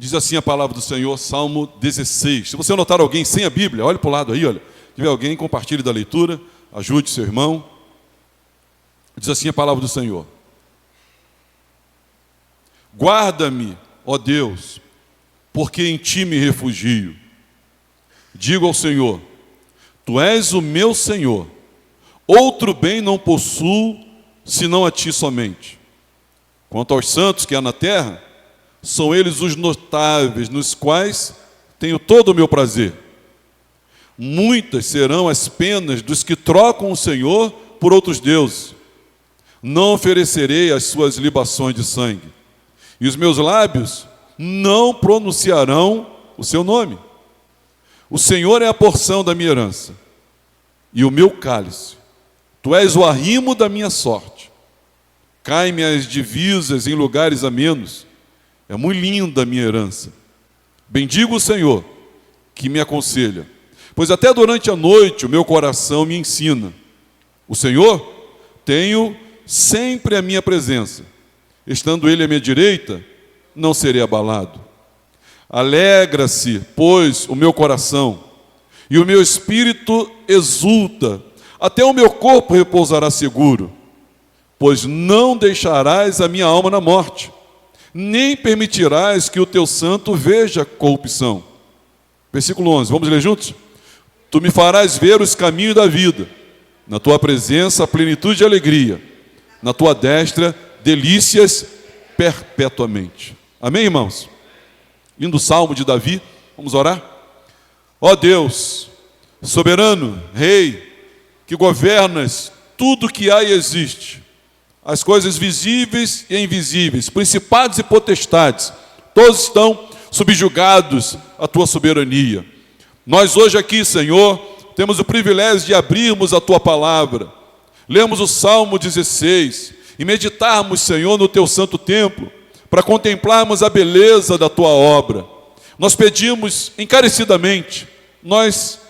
Diz assim a palavra do Senhor, Salmo 16. Se você notar alguém sem a Bíblia, olhe para o lado aí, olha. Se tiver alguém, compartilhe da leitura, ajude seu irmão. Diz assim a palavra do Senhor. Guarda-me, ó Deus, porque em ti me refugio. Digo ao Senhor, tu és o meu Senhor. Outro bem não possuo, senão a ti somente. Quanto aos santos que há na terra, são eles os notáveis, nos quais tenho todo o meu prazer. Muitas serão as penas dos que trocam o Senhor por outros deuses. Não oferecerei as suas libações de sangue, e os meus lábios não pronunciarão o seu nome. O Senhor é a porção da minha herança, e o meu cálice. Tu és o arrimo da minha sorte. Cai-me as divisas em lugares amenos. É muito linda a minha herança. Bendigo o Senhor, que me aconselha, pois até durante a noite o meu coração me ensina. O Senhor, tenho sempre a minha presença. Estando Ele à minha direita, não serei abalado. Alegra-se, pois, o meu coração, e o meu espírito exulta. Até o meu corpo repousará seguro, pois não deixarás a minha alma na morte, nem permitirás que o teu santo veja corrupção. Versículo 11, vamos ler juntos? Tu me farás ver os caminhos da vida. Na tua presença, a plenitude de alegria. Na tua destra, delícias perpetuamente. Amém, irmãos? Lindo salmo de Davi. Vamos orar? Ó Deus, soberano, Rei, que governas tudo que há e existe, as coisas visíveis e invisíveis, principados e potestades, todos estão subjugados à tua soberania. Nós hoje aqui, Senhor, temos o privilégio de abrirmos a tua palavra, lermos o Salmo 16 e meditarmos, Senhor, no teu santo templo, para contemplarmos a beleza da tua obra. Nós pedimos encarecidamente, nós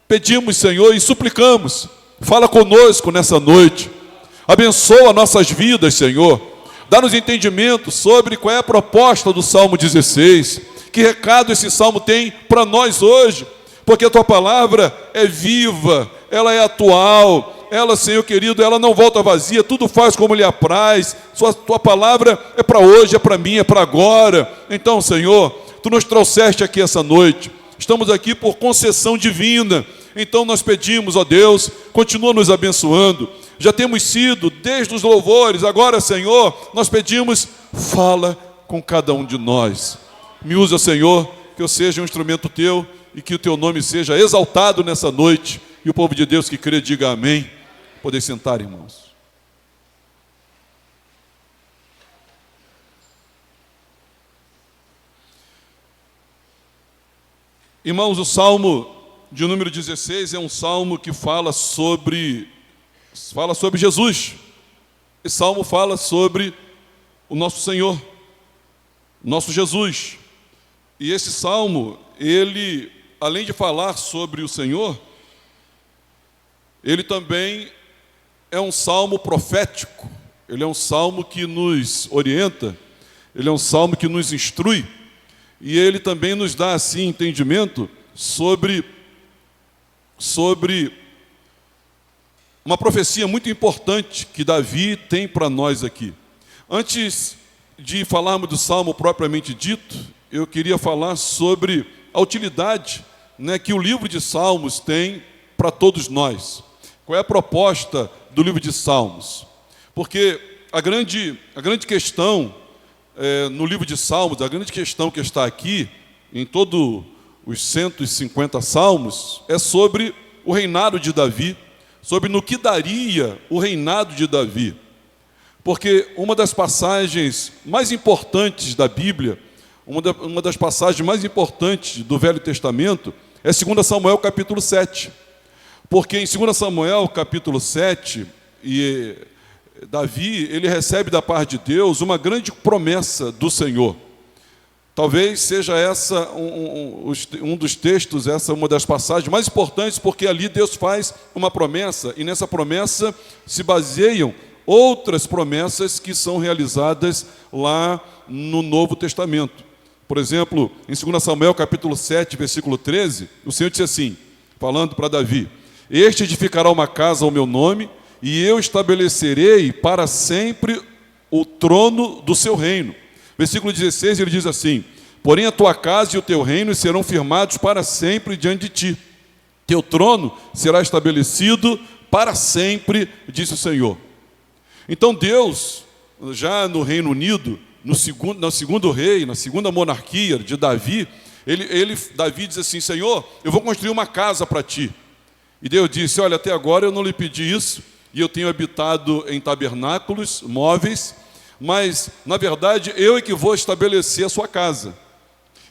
pedimos, Senhor, e suplicamos, fala conosco nessa noite. Abençoa nossas vidas, Senhor. Dá-nos entendimento sobre qual é a proposta do Salmo 16. Que recado esse Salmo tem para nós hoje? Porque a Tua palavra é viva, ela é atual. Ela, Senhor querido, ela não volta vazia, tudo faz como lhe apraz. Tua palavra é para hoje, é para mim, é para agora. Então, Senhor, Tu nos trouxeste aqui essa noite. Estamos aqui por concessão divina. Então nós pedimos, ó Deus, continua nos abençoando. Já temos sido desde os louvores, agora, Senhor, nós pedimos, fala com cada um de nós. Me usa, Senhor, que eu seja um instrumento Teu e que o Teu nome seja exaltado nessa noite. E o povo de Deus que crê, diga amém. Podem sentar, irmãos. Irmãos, o Salmo de número 16 é um salmo que fala sobre Jesus. Esse salmo fala sobre o nosso Senhor, nosso Jesus. E esse salmo, ele, além de falar sobre o Senhor, ele também é um salmo profético. Ele é um salmo que nos orienta, ele é um salmo que nos instrui, e ele também nos dá, assim, entendimento sobre uma profecia muito importante que Davi tem para nós aqui. Antes de falarmos do Salmo propriamente dito, eu queria falar sobre a utilidade, que o livro de Salmos tem para todos nós. Qual é a proposta do livro de Salmos? Porque a grande questão no livro de Salmos, a grande questão que está aqui, em todos os 150 salmos, é sobre o reinado de Davi, sobre no que daria o reinado de Davi. Porque uma das passagens mais importantes da Bíblia, uma das passagens mais importantes do Velho Testamento, é 2 Samuel capítulo 7. Porque em 2 Samuel capítulo 7, Davi, ele recebe da parte de Deus uma grande promessa do Senhor. Talvez seja essa um dos textos, essa uma das passagens mais importantes, porque ali Deus faz uma promessa, e nessa promessa se baseiam outras promessas que são realizadas lá no Novo Testamento. Por exemplo, em 2 Samuel capítulo 7, versículo 13, o Senhor disse assim, falando para Davi: este edificará uma casa ao meu nome, e eu estabelecerei para sempre o trono do seu reino. Versículo 16, ele diz assim: porém a tua casa e o teu reino serão firmados para sempre diante de ti. Teu trono será estabelecido para sempre, disse o Senhor. Então Deus, já no Reino Unido, no segundo rei, na segunda monarquia de Davi, Davi diz assim: Senhor, eu vou construir uma casa para ti. E Deus disse: olha, até agora eu não lhe pedi isso, e eu tenho habitado em tabernáculos móveis, mas, na verdade, eu é que vou estabelecer a sua casa.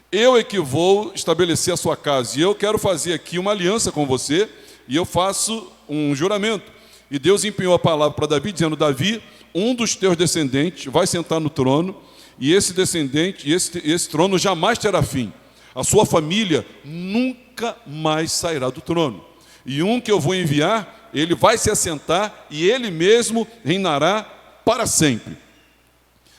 Eu é que vou estabelecer a sua casa. E eu quero fazer aqui uma aliança com você, e eu faço um juramento. E Deus empenhou a palavra para Davi, dizendo: Davi, um dos teus descendentes vai sentar no trono, e esse descendente, esse trono jamais terá fim. A sua família nunca mais sairá do trono. E um que eu vou enviar, ele vai se assentar, e ele mesmo reinará para sempre.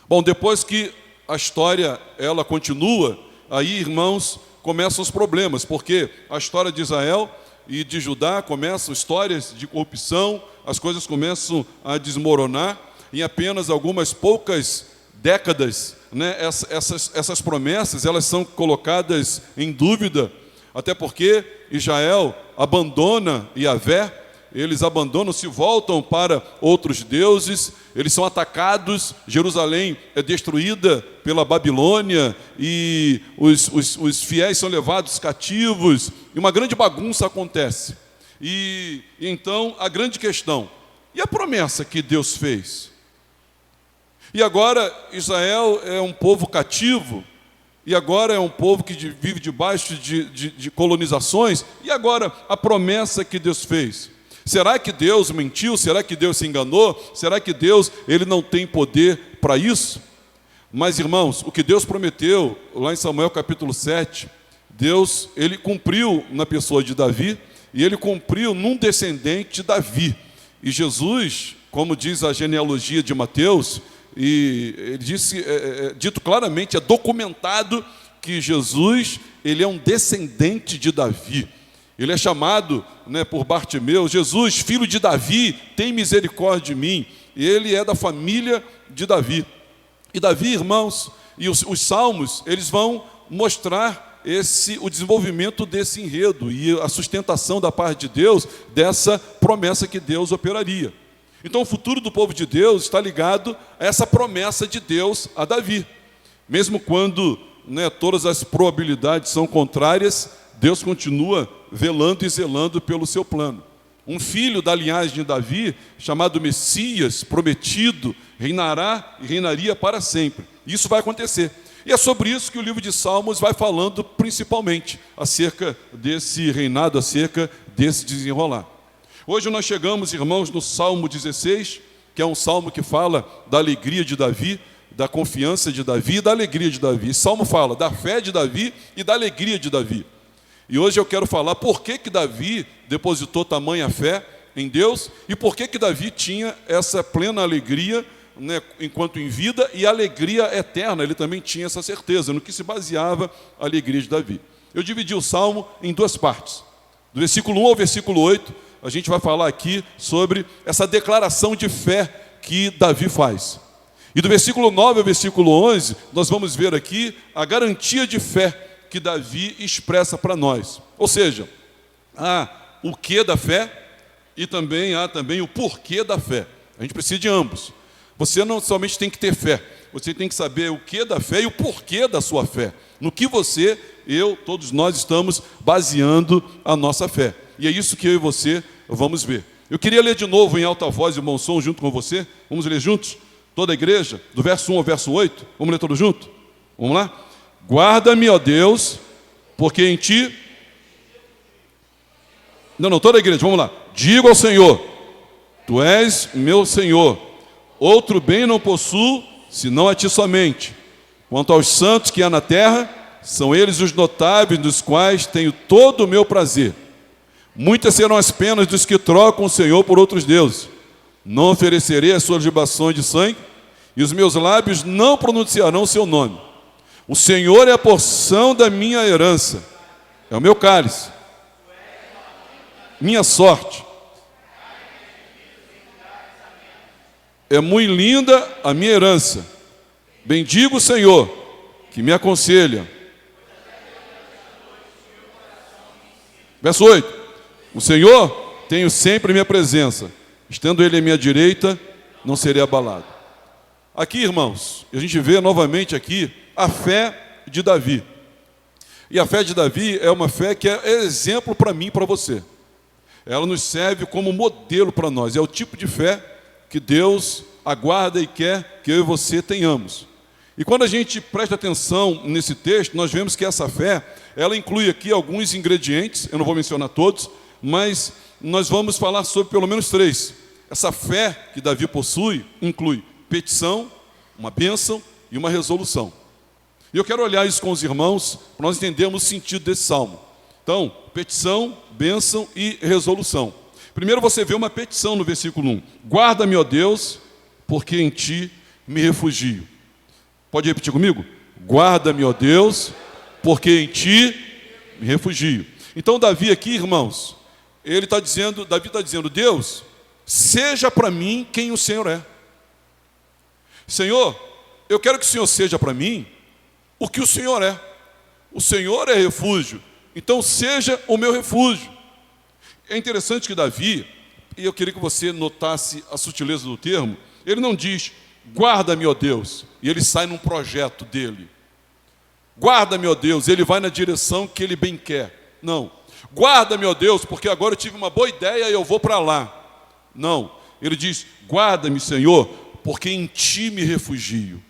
Bom, depois que a história ela continua, aí, irmãos, começam os problemas, porque a história de Israel e de Judá começam histórias de corrupção, as coisas começam a desmoronar, em apenas algumas poucas décadas, né, essas promessas elas são colocadas em dúvida, até porque Israel abandona Yahvé, eles abandonam, se voltam para outros deuses, eles são atacados, Jerusalém é destruída pela Babilônia, e os fiéis são levados cativos, e uma grande bagunça acontece. E então a grande questão: e a promessa que Deus fez? E agora Israel é um povo cativo, e agora é um povo que vive debaixo de colonizações, e agora a promessa que Deus fez? Será que Deus mentiu? Será que Deus se enganou? Será que Deus ele não tem poder para isso? Mas, irmãos, o que Deus prometeu lá em Samuel capítulo 7, Deus ele cumpriu na pessoa de Davi, e ele cumpriu num descendente de Davi. E Jesus, como diz a genealogia de Mateus, e ele disse, dito claramente, é documentado que Jesus ele é um descendente de Davi. Ele é chamado, né, por Bartimeu: Jesus, filho de Davi, tem misericórdia de mim. Ele é da família de Davi. E Davi, irmãos, e os salmos, eles vão mostrar o desenvolvimento desse enredo e a sustentação da parte de Deus dessa promessa que Deus operaria. Então o futuro do povo de Deus está ligado a essa promessa de Deus a Davi. Mesmo quando, né, todas as probabilidades são contrárias, Deus continua velando e zelando pelo seu plano. Um filho da linhagem de Davi, chamado Messias, prometido, reinará e reinaria para sempre. Isso vai acontecer. E é sobre isso que o livro de Salmos vai falando principalmente, acerca desse reinado, acerca desse desenrolar. Hoje nós chegamos, irmãos, no Salmo 16, que é um salmo que fala da alegria de Davi, da confiança de Davi e da alegria de Davi. Esse salmo fala da fé de Davi e da alegria de Davi. E hoje eu quero falar por que Davi depositou tamanha fé em Deus e por que Davi tinha essa plena alegria, né, enquanto em vida, e alegria eterna. Ele também tinha essa certeza, no que se baseava a alegria de Davi. Eu dividi o salmo em duas partes. Do versículo 1 ao versículo 8, a gente vai falar aqui sobre essa declaração de fé que Davi faz. E do versículo 9 ao versículo 11, nós vamos ver aqui a garantia de fé que Davi expressa para nós. Ou seja, há o que da fé e também há o porquê da fé. A gente precisa de ambos. Você não somente tem que ter fé, você tem que saber o que da fé e o porquê da sua fé. No que você, todos nós estamos baseando a nossa fé. E é isso que eu e você vamos ver. Eu queria ler de novo em alta voz e bom som junto com você. Vamos ler juntos? Toda a igreja, do verso 1 ao verso 8. Vamos ler todos juntos? Vamos lá? Guarda-me, ó Deus, porque em ti... Não, toda a igreja, vamos lá. Digo ao Senhor: Tu és meu Senhor. Outro bem não possuo, senão a ti somente. Quanto aos santos que há na terra, são eles os notáveis, dos quais tenho todo o meu prazer. Muitas serão as penas dos que trocam o Senhor por outros deuses. Não oferecerei as suas libações de sangue, e os meus lábios não pronunciarão o seu nome. O Senhor é a porção da minha herança, é o meu cálice, minha sorte. É muito linda a minha herança. Bendigo o Senhor, que me aconselha. Verso 8. O Senhor, tenho sempre minha presença. Estando Ele à minha direita, não serei abalado. Aqui, irmãos, a gente vê novamente aqui a fé de Davi. E a fé de Davi é uma fé que é exemplo para mim e para você. Ela nos serve como modelo para nós. É o tipo de fé que Deus aguarda e quer que eu e você tenhamos. E quando a gente presta atenção nesse texto, nós vemos que essa fé, ela inclui aqui alguns ingredientes, eu não vou mencionar todos, mas nós vamos falar sobre pelo menos 3. Essa fé que Davi possui inclui petição, uma bênção e uma resolução. E eu quero olhar isso com os irmãos, para nós entendermos o sentido desse salmo. Então, petição, bênção e resolução. Primeiro você vê uma petição no versículo 1. Guarda-me, ó Deus, porque em ti me refugio. Pode repetir comigo? Guarda-me, ó Deus, porque em ti me refugio. Então Davi aqui, irmãos, Davi está dizendo, Deus, seja para mim quem o Senhor é. Senhor, eu quero que o Senhor seja para mim o que o Senhor é. O Senhor é refúgio, então seja o meu refúgio. É interessante que Davi, e eu queria que você notasse a sutileza do termo, ele não diz, guarda-me, ó Deus, e ele sai num projeto dele. Guarda-me, ó Deus, ele vai na direção que ele bem quer. Não. Guarda-me, ó Deus, porque agora eu tive uma boa ideia e eu vou para lá. Não. Ele diz, guarda-me, Senhor, porque em ti me refugio.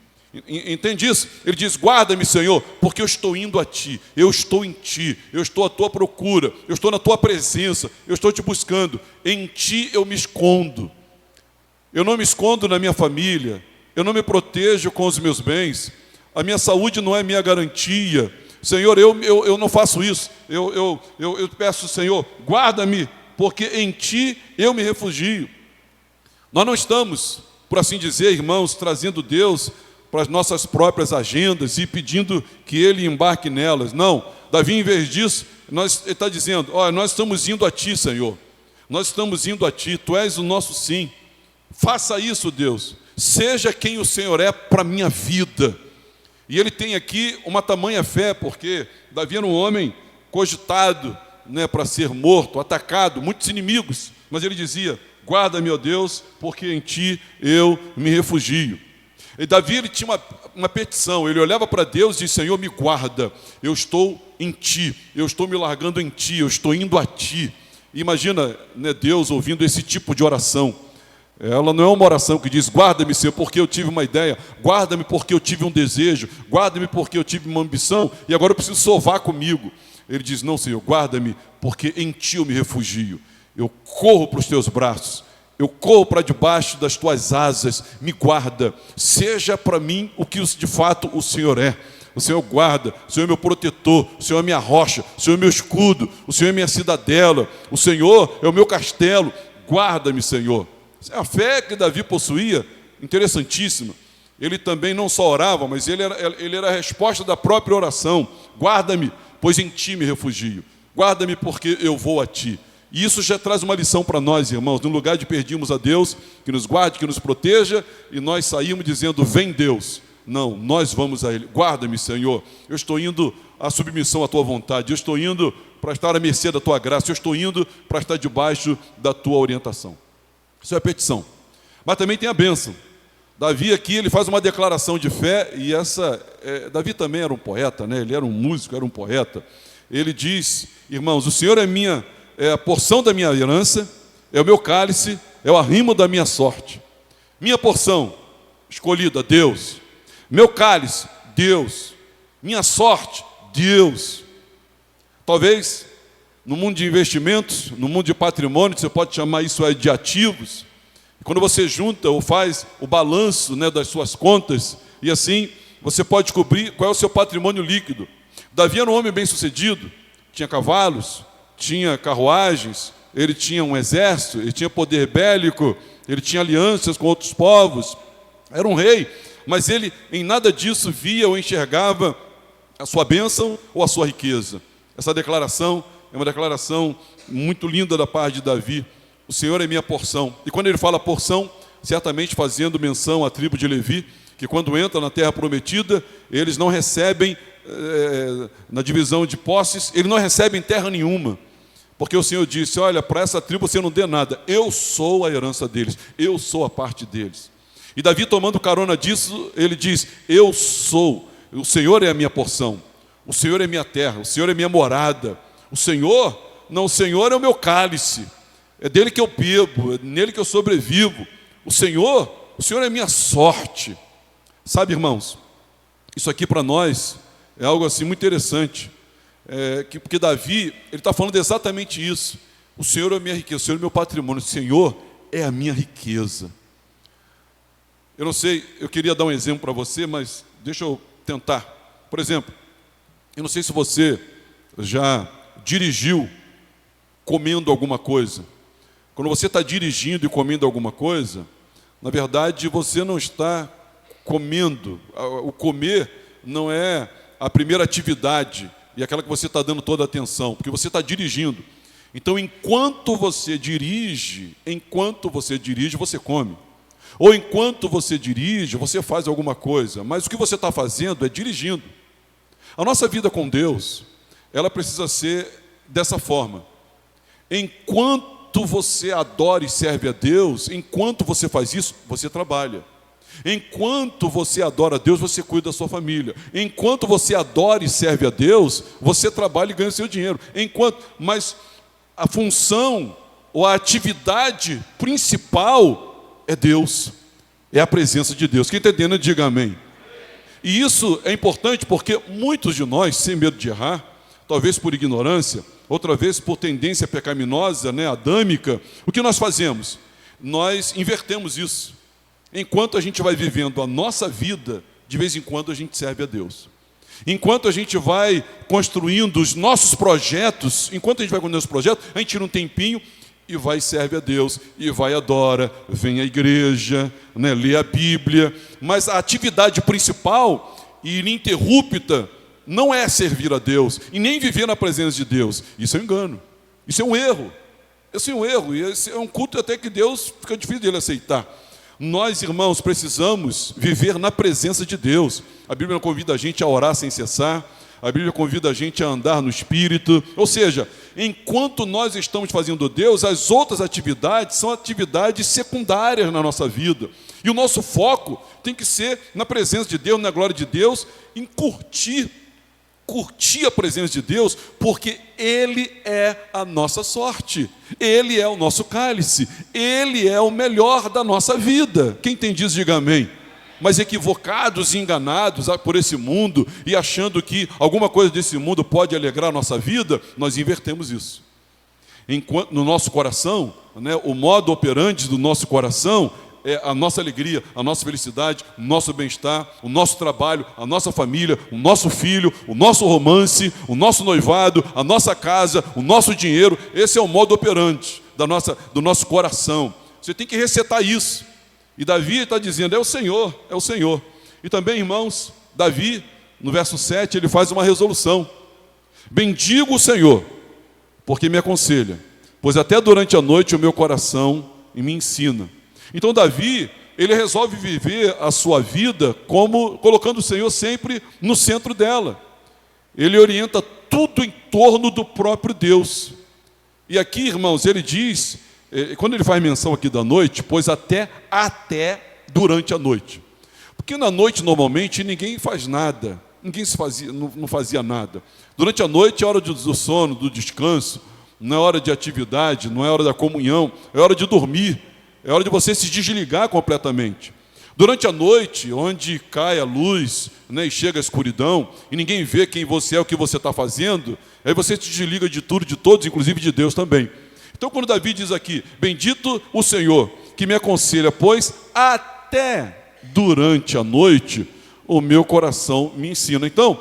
Entende isso? Ele diz, guarda-me, Senhor, porque eu estou indo a ti, eu estou em ti, eu estou à tua procura, eu estou na tua presença, eu estou te buscando. Em ti eu me escondo. Eu não me escondo na minha família, eu não me protejo com os meus bens, a minha saúde não é minha garantia. Senhor, eu não faço isso. Eu peço, Senhor, guarda-me, porque em ti eu me refugio. Nós não estamos, por assim dizer, irmãos, trazendo Deus para as nossas próprias agendas e pedindo que Ele embarque nelas. Não, Davi, em vez disso, ele está dizendo, olha, nós estamos indo a Ti, Senhor. Nós estamos indo a Ti, Tu és o nosso sim. Faça isso, Deus. Seja quem o Senhor é para a minha vida. E ele tem aqui uma tamanha fé, porque Davi era um homem cogitado, para ser morto, atacado, muitos inimigos. Mas ele dizia, guarda-me, ó Deus, porque em ti eu me refugio. E Davi, ele tinha uma petição, ele olhava para Deus e disse, Senhor, me guarda, eu estou em ti, eu estou me largando em ti, eu estou indo a ti. E imagina, Deus ouvindo esse tipo de oração. Ela não é uma oração que diz, guarda-me, Senhor, porque eu tive uma ideia, guarda-me porque eu tive um desejo, guarda-me porque eu tive uma ambição, e agora eu preciso sovar comigo. Ele diz, não, Senhor, guarda-me, porque em ti eu me refugio. Eu corro para os teus braços, eu corro para debaixo das tuas asas, me guarda. Seja para mim o que de fato o Senhor é. O Senhor guarda, o Senhor é meu protetor, o Senhor é minha rocha, o Senhor é meu escudo, o Senhor é minha cidadela, o Senhor é o meu castelo. Guarda-me, Senhor. A fé que Davi possuía, interessantíssima. Ele também não só orava, mas ele era a resposta da própria oração. Guarda-me, pois em ti me refugio. Guarda-me porque eu vou a ti. E isso já traz uma lição para nós, irmãos. No lugar de pedirmos a Deus que nos guarde, que nos proteja, e nós saímos dizendo, vem Deus. Não, nós vamos a Ele. Guarda-me, Senhor. Eu estou indo à submissão à tua vontade. Eu estou indo para estar à mercê da tua graça. Eu estou indo para estar debaixo da tua orientação. Isso é a petição. Mas também tem a bênção. Davi aqui, ele faz uma declaração de fé, e Davi também era um poeta, ele era um músico, era um poeta. Ele diz, irmãos, o Senhor é a porção da minha herança, é o meu cálice, é o arrimo da minha sorte. Minha porção, escolhida, Deus. Meu cálice, Deus. Minha sorte, Deus. Talvez no mundo de investimentos, no mundo de patrimônio, você pode chamar isso de ativos. Quando você junta ou faz o balanço das suas contas, e assim você pode descobrir qual é o seu patrimônio líquido. Davi era um homem bem-sucedido, tinha cavalos, tinha carruagens, ele tinha um exército, ele tinha poder bélico, ele tinha alianças com outros povos, era um rei, mas ele em nada disso via ou enxergava a sua bênção ou a sua riqueza. Essa declaração é uma declaração muito linda da parte de Davi. O Senhor é minha porção. E quando ele fala porção, certamente fazendo menção à tribo de Levi, que quando entra na terra prometida, eles não recebem, na divisão de posses, eles não recebem terra nenhuma. Porque o Senhor disse, olha, para essa tribo você não dê nada, eu sou a herança deles, eu sou a parte deles. E Davi, tomando carona disso, ele diz, eu sou, o Senhor é a minha porção, o Senhor é minha terra, o Senhor é minha morada, o Senhor é o meu cálice, é dele que eu bebo, é nele que eu sobrevivo, o Senhor é minha sorte. Sabe, irmãos, isso aqui para nós é algo assim muito interessante, porque Davi, ele está falando exatamente isso. O Senhor é a minha riqueza, o Senhor é meu patrimônio, o Senhor é a minha riqueza. Eu não sei, eu queria dar um exemplo para você, mas deixa eu tentar. Por exemplo, eu não sei se você já dirigiu comendo alguma coisa. Quando você está dirigindo e comendo alguma coisa, na verdade você não está comendo. O comer não é a primeira atividade e aquela que você está dando toda a atenção, porque você está dirigindo. Então, enquanto você dirige, você come. Ou enquanto você dirige, você faz alguma coisa, mas o que você está fazendo é dirigindo. A nossa vida com Deus, ela precisa ser dessa forma. Enquanto você adora e serve a Deus, enquanto você faz isso, você trabalha. Enquanto você adora a Deus, você cuida da sua família. Enquanto você adora e serve a Deus, você trabalha e ganha o seu dinheiro. Mas a função ou a atividade principal é Deus, é a presença de Deus. Quem está entendendo, diga amém. E isso é importante porque muitos de nós, sem medo de errar, talvez por ignorância, outra vez por tendência pecaminosa, adâmica, o que nós fazemos? Nós invertemos isso. Enquanto a gente vai vivendo a nossa vida, de vez em quando a gente serve a Deus. Enquanto a gente vai construindo os nossos projetos, a gente tira um tempinho e vai e serve a Deus, e vai e adora, vem à igreja, lê a Bíblia. Mas a atividade principal e ininterrupta não é servir a Deus, e nem viver na presença de Deus. Isso é um engano, isso é um erro. E esse é um culto até que Deus fica difícil dele aceitar. Nós, irmãos, precisamos viver na presença de Deus. A Bíblia convida a gente a orar sem cessar. A Bíblia convida a gente a andar no Espírito. Ou seja, enquanto nós estamos fazendo Deus, as outras atividades são atividades secundárias na nossa vida. E o nosso foco tem que ser na presença de Deus, na glória de Deus, em curtir a presença de Deus, porque Ele é a nossa sorte, Ele é o nosso cálice, Ele é o melhor da nossa vida. Quem tem disso, diga amém. Mas equivocados e enganados por esse mundo e achando que alguma coisa desse mundo pode alegrar a nossa vida, nós invertemos isso. Enquanto no nosso coração, o modo operandi do nosso coração é a nossa alegria, a nossa felicidade, o nosso bem-estar, o nosso trabalho, a nossa família, o nosso filho, o nosso romance, o nosso noivado, a nossa casa, o nosso dinheiro. Esse é o modo operandi do nosso coração. Você tem que resetar isso. E Davi está dizendo, é o Senhor. E também, irmãos, Davi, no verso 7, ele faz uma resolução. Bendigo o Senhor, porque me aconselha, pois até durante a noite o meu coração me ensina. Então Davi, ele resolve viver a sua vida como colocando o Senhor sempre no centro dela. Ele orienta tudo em torno do próprio Deus. E aqui, irmãos, ele diz, quando ele faz menção aqui da noite, pois até durante a noite. Porque na noite, normalmente, ninguém faz nada, não fazia nada. Durante a noite é hora do sono, do descanso, não é hora de atividade, não é hora da comunhão, é hora de dormir. É hora de você se desligar completamente. Durante a noite, onde cai a luz, e chega a escuridão, e ninguém vê quem você é, o que você está fazendo, aí você se desliga de tudo, de todos, inclusive de Deus também. Então, quando Davi diz aqui, bendito o Senhor, que me aconselha, pois até durante a noite o meu coração me ensina. Então,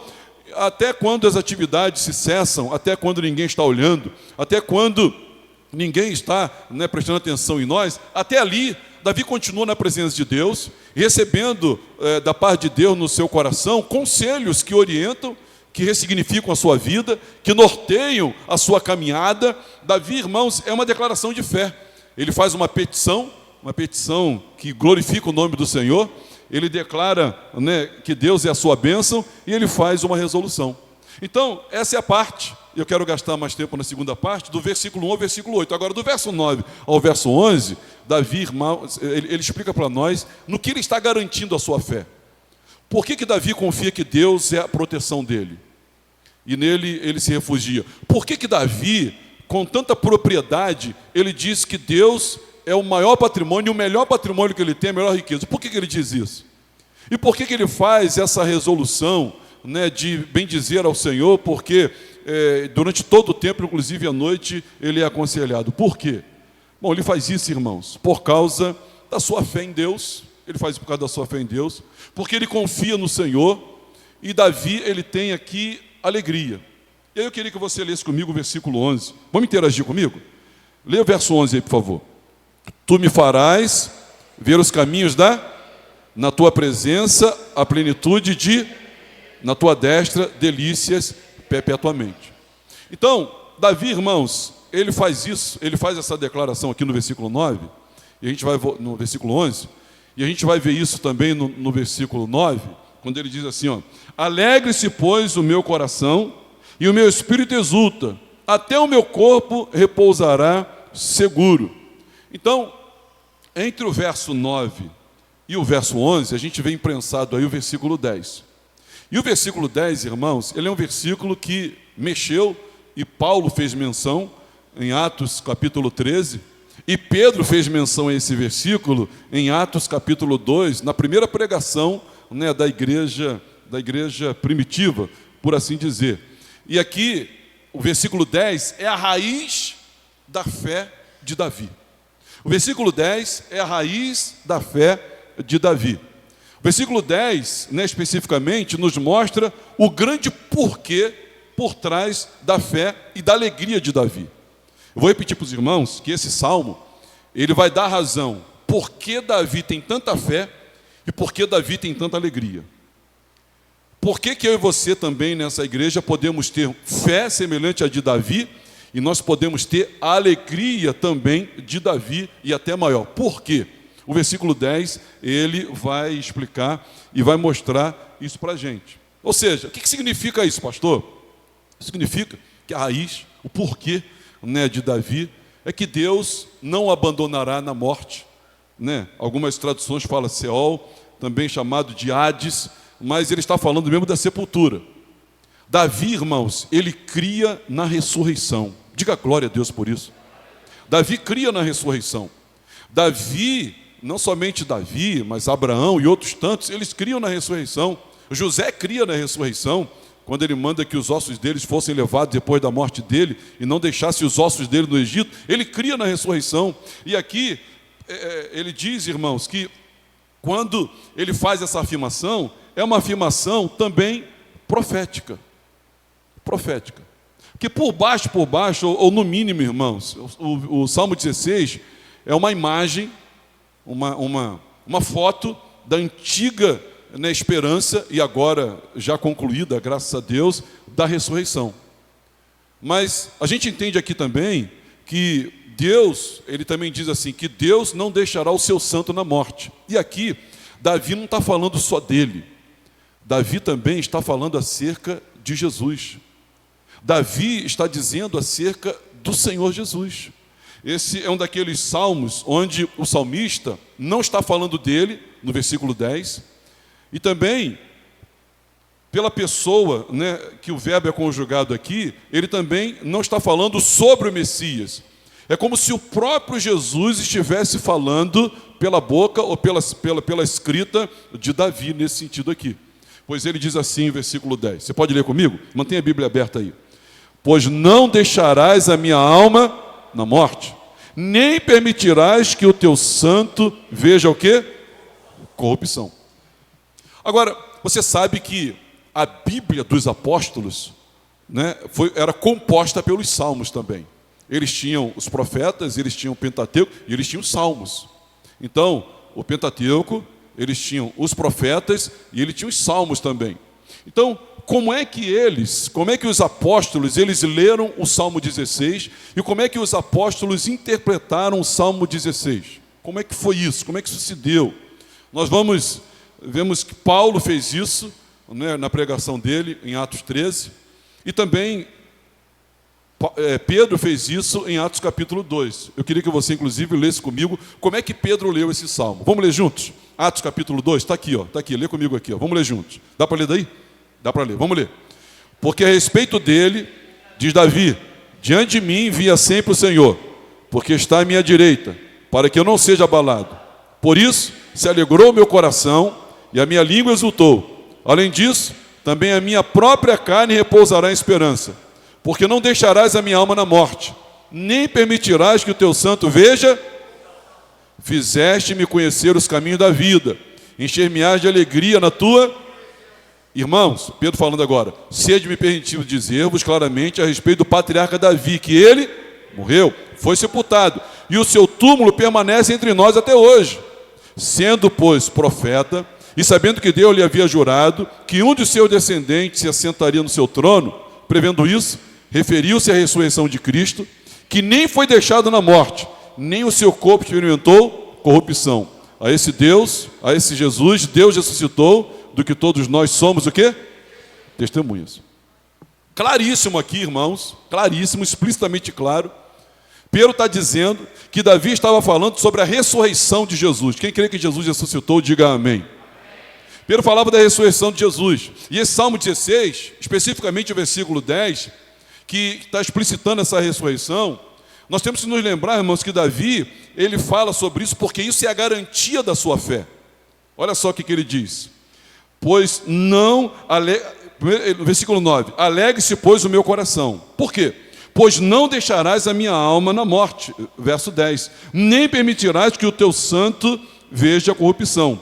até quando as atividades se cessam, até quando ninguém está olhando, até quando ninguém está, prestando atenção em nós, até ali, Davi continua na presença de Deus, recebendo da parte de Deus no seu coração conselhos que orientam, que ressignificam a sua vida, que norteiam a sua caminhada. Davi, irmãos, é uma declaração de fé. Ele faz uma petição que glorifica o nome do Senhor. Ele declara, que Deus é a sua bênção e ele faz uma resolução. Então, essa é a parte. Eu quero gastar mais tempo na segunda parte, do versículo 1 ao versículo 8. Agora, do verso 9 ao verso 11, Davi, irmãos, ele explica para nós no que ele está garantindo a sua fé. Por que Davi confia que Deus é a proteção dele? E nele ele se refugia. Por que Davi, com tanta propriedade, ele diz que Deus é o maior patrimônio, o melhor patrimônio que ele tem, a melhor riqueza? Por que ele diz isso? E por que ele faz essa resolução, de bendizer ao Senhor? Porque durante todo o tempo, inclusive à noite, ele é aconselhado. Por quê? Bom, ele faz isso, irmãos, por causa da sua fé em Deus. Ele faz isso por causa da sua fé em Deus, porque ele confia no Senhor. E Davi, ele tem aqui alegria. E aí eu queria que você lesse comigo o versículo 11. Vamos interagir comigo? Leia o verso 11 aí, por favor. Tu me farás ver os caminhos na tua presença, a plenitude na tua destra, delícias perpetuamente. Então, Davi, irmãos, ele faz isso, ele faz essa declaração aqui no versículo 9, e a gente vai no versículo 11, e a gente vai ver isso também no versículo 9, quando ele diz assim, alegre-se, pois, o meu coração, e o meu espírito exulta, até o meu corpo repousará seguro. Então, entre o verso 9 e o verso 11, a gente vê imprensado aí o versículo 10. E o versículo 10, irmãos, ele é um versículo que mexeu, e Paulo fez menção em Atos capítulo 13, e Pedro fez menção a esse versículo em Atos capítulo 2, na primeira pregação da igreja primitiva, por assim dizer. E aqui, o versículo 10 é a raiz da fé de Davi. O versículo 10 é a raiz da fé de Davi. O versículo 10, especificamente, nos mostra o grande porquê por trás da fé e da alegria de Davi. Eu vou repetir para os irmãos que esse salmo, ele vai dar razão por que Davi tem tanta fé e por que Davi tem tanta alegria. Por que eu e você também nessa igreja podemos ter fé semelhante à de Davi e nós podemos ter a alegria também de Davi e até maior? Por quê? O versículo 10, ele vai explicar e vai mostrar isso para a gente. Ou seja, o que significa isso, pastor? Significa que a raiz, o porquê de Davi, é que Deus não o abandonará na morte. Algumas traduções falam Seol, também chamado de Hades, mas ele está falando mesmo da sepultura. Davi, irmãos, ele cria na ressurreição. Diga glória a Deus por isso. Davi cria na ressurreição. Davi, não somente Davi, mas Abraão e outros tantos, eles criam na ressurreição. José cria na ressurreição, quando ele manda que os ossos deles fossem levados depois da morte dele e não deixasse os ossos dele no Egito. Ele cria na ressurreição. E aqui ele diz, irmãos, que quando ele faz essa afirmação, é uma afirmação também profética. Profética. Porque por baixo, ou no mínimo, irmãos, o Salmo 16 é uma imagem, uma foto da antiga esperança, e agora já concluída, graças a Deus, da ressurreição. Mas a gente entende aqui também que Deus, ele também diz assim, que Deus não deixará o seu santo na morte. E aqui, Davi não está falando só dele. Davi também está falando acerca de Jesus. Davi está dizendo acerca do Senhor Jesus. Esse é um daqueles salmos onde o salmista não está falando dele, no versículo 10, e também, pela pessoa, que o verbo é conjugado aqui, ele também não está falando sobre o Messias. É como se o próprio Jesus estivesse falando pela boca ou pela escrita de Davi, nesse sentido aqui. Pois ele diz assim, em versículo 10. Você pode ler comigo? Mantenha a Bíblia aberta aí. Pois não deixarás a minha alma na morte, nem permitirás que o teu santo veja o quê? Corrupção. Agora, você sabe que a Bíblia dos apóstolos, né, era composta pelos salmos também. Eles tinham os profetas, eles tinham o Pentateuco e eles tinham os salmos. Então, o Pentateuco, eles tinham os profetas e eles tinham os salmos também. Então, como é que os apóstolos, eles leram o Salmo 16 e como é que os apóstolos interpretaram o Salmo 16? Como é que foi isso? Como é que isso se deu? Nós vemos que Paulo fez isso, né, na pregação dele, em Atos 13, e também Pedro fez isso em Atos capítulo 2. Eu queria que você, inclusive, lesse comigo como é que Pedro leu esse salmo. Vamos ler juntos? Atos capítulo 2, está aqui, lê comigo aqui. Vamos ler juntos. Dá para ler daí? Dá para ler, vamos ler. Porque a respeito dele, diz Davi, diante de mim via sempre o Senhor, porque está à minha direita, para que eu não seja abalado. Por isso se alegrou o meu coração e a minha língua exultou. Além disso, também a minha própria carne repousará em esperança, porque não deixarás a minha alma na morte, nem permitirás que o teu santo veja. Fizeste-me conhecer os caminhos da vida, encher-me-ás de alegria na tua. Irmãos, Pedro falando agora, sede-me permitido dizer-vos claramente a respeito do patriarca Davi, que ele morreu, foi sepultado, e o seu túmulo permanece entre nós até hoje. Sendo, pois, profeta, e sabendo que Deus lhe havia jurado que um de seus descendentes se assentaria no seu trono, prevendo isso, referiu-se à ressurreição de Cristo, que nem foi deixado na morte, nem o seu corpo experimentou corrupção. A esse Deus, a esse Jesus, Deus ressuscitou, do que todos nós somos o quê? Testemunhas. Claríssimo aqui, irmãos, claríssimo, explicitamente claro. Pedro está dizendo que Davi estava falando sobre a ressurreição de Jesus. Quem crê que Jesus ressuscitou, diga amém. Pedro falava da ressurreição de Jesus. E esse Salmo 16, especificamente o versículo 10, que está explicitando essa ressurreição, nós temos que nos lembrar, irmãos, que Davi, ele fala sobre isso porque isso é a garantia da sua fé. Olha só o que ele diz. Pois não, versículo 9, alegre-se, pois, o meu coração. Por quê? Pois não deixarás a minha alma na morte, verso 10, nem permitirás que o teu santo veja a corrupção.